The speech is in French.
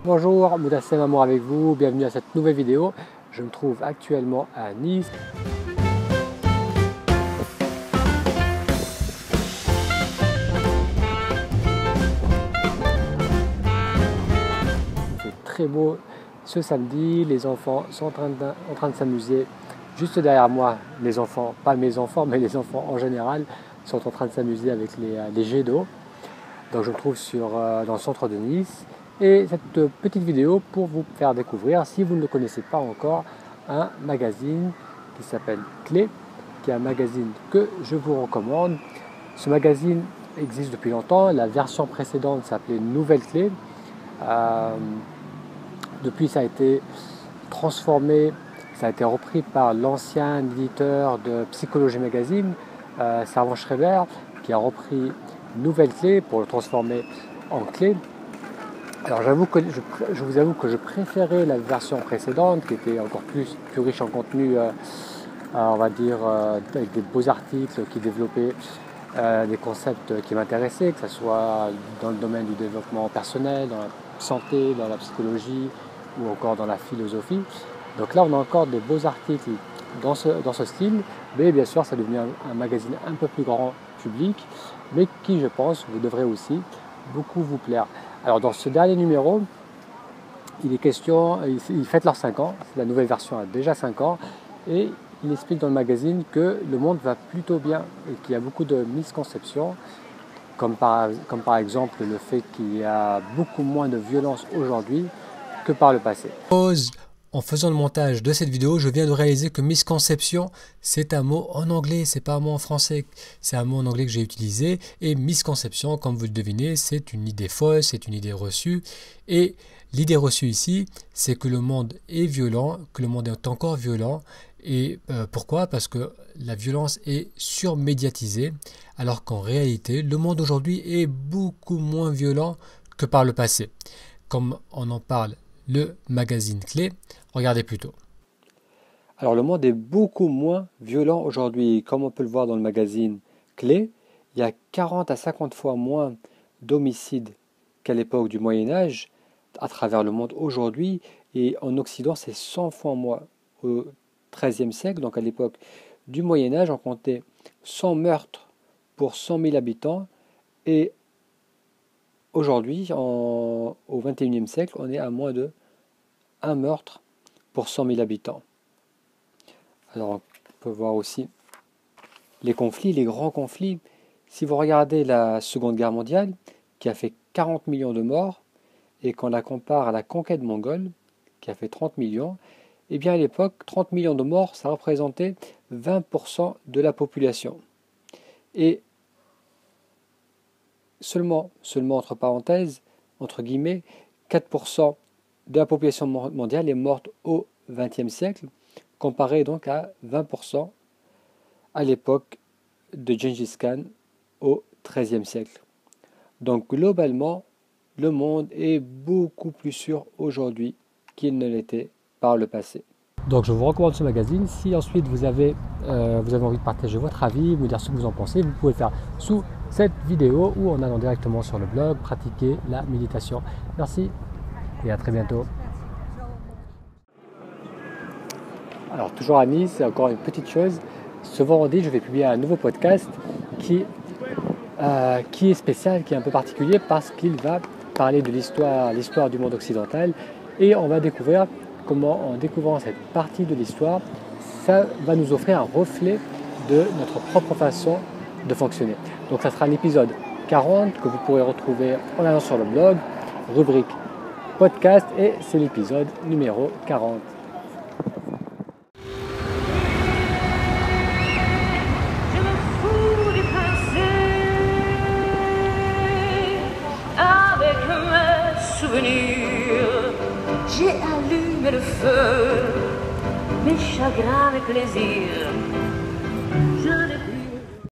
Bonjour, Moudassem Amour avec vous, bienvenue à cette nouvelle vidéo. Je me trouve actuellement à Nice. C'est très beau ce samedi, les enfants sont en train de s'amuser. Juste derrière moi, les enfants, pas mes enfants, mais les enfants en général, sont en train de s'amuser avec les jets d'eau. Donc je me trouve dans le centre de Nice. Et cette petite vidéo pour vous faire découvrir, si vous ne le connaissez pas encore, un magazine qui s'appelle Clé, qui est un magazine que je vous recommande. Ce magazine existe depuis longtemps, la version précédente s'appelait Nouvelle Clé. Depuis ça a été transformé, ça a été repris par l'ancien éditeur de Psychologie Magazine, Servan Schreiber, qui a repris Nouvelle Clé pour le transformer en Clé. Alors je vous avoue que je préférais la version précédente qui était encore plus riche en contenu, on va dire avec des beaux articles qui développaient des concepts qui m'intéressaient, que ce soit dans le domaine du développement personnel, dans la santé, dans la psychologie ou encore dans la philosophie. Donc là on a encore des beaux articles dans ce style, mais bien sûr ça devient un magazine un peu plus grand public, mais qui je pense vous devrez aussi beaucoup vous plaire. Alors dans ce dernier numéro, il est question, ils fêtent leurs 5 ans, la nouvelle version a déjà 5 ans, et il explique dans le magazine que le monde va plutôt bien et qu'il y a beaucoup de misconceptions, comme par exemple le fait qu'il y a beaucoup moins de violence aujourd'hui que par le passé. En faisant le montage de cette vidéo, je viens de réaliser que misconception, c'est un mot en anglais, c'est pas un mot en français. C'est un mot en anglais que j'ai utilisé. Et misconception, comme vous le devinez, c'est une idée fausse, c'est une idée reçue. Et l'idée reçue ici, c'est que le monde est violent, que le monde est encore violent. Et pourquoi? Parce que la violence est surmédiatisée, alors qu'en réalité, le monde aujourd'hui est beaucoup moins violent que par le passé. Comme on en parle le magazine Clé, regardez plutôt. Alors le monde est beaucoup moins violent aujourd'hui. Comme on peut le voir dans le magazine Clé, il y a 40 à 50 fois moins d'homicides qu'à l'époque du Moyen-Âge à travers le monde aujourd'hui. Et en Occident, c'est 100 fois moins. Au XIIIe siècle, donc à l'époque du Moyen-Âge, on comptait 100 meurtres pour 100 000 habitants. Et aujourd'hui, au XXIe siècle, on est à moins de 1 meurtre pour 100 000 habitants. Alors on peut voir aussi les conflits, les grands conflits. Si vous regardez la Seconde Guerre mondiale, qui a fait 40 millions de morts, et qu'on la compare à la conquête mongole, qui a fait 30 millions, eh bien à l'époque, 30 millions de morts, ça représentait 20% de la population. Et seulement entre parenthèses, entre guillemets, 4% de la population mondiale est morte au XXe siècle, comparé donc à 20% à l'époque de Gengis Khan au XIIIe siècle. Donc globalement, le monde est beaucoup plus sûr aujourd'hui qu'il ne l'était par le passé. Donc je vous recommande ce magazine. Si ensuite vous avez envie de partager votre avis, me dire ce que vous en pensez, vous pouvez le faire sous cette vidéo ou en allant directement sur le blog, pratiquer la méditation. Merci et à très bientôt. Alors toujours à Nice, encore une petite chose. Ce vendredi, je vais publier un nouveau podcast qui est spécial, qui est un peu particulier parce qu'il va parler de l'histoire du monde occidental, et on va découvrir comment, en découvrant cette partie de l'histoire, ça va nous offrir un reflet de notre propre façon de fonctionner. Donc ça sera l'épisode 40 que vous pourrez retrouver en allant sur le blog, rubrique podcast, et c'est l'épisode numéro 40. J'ai allumé le feu, mes chagrins, mes plaisirs.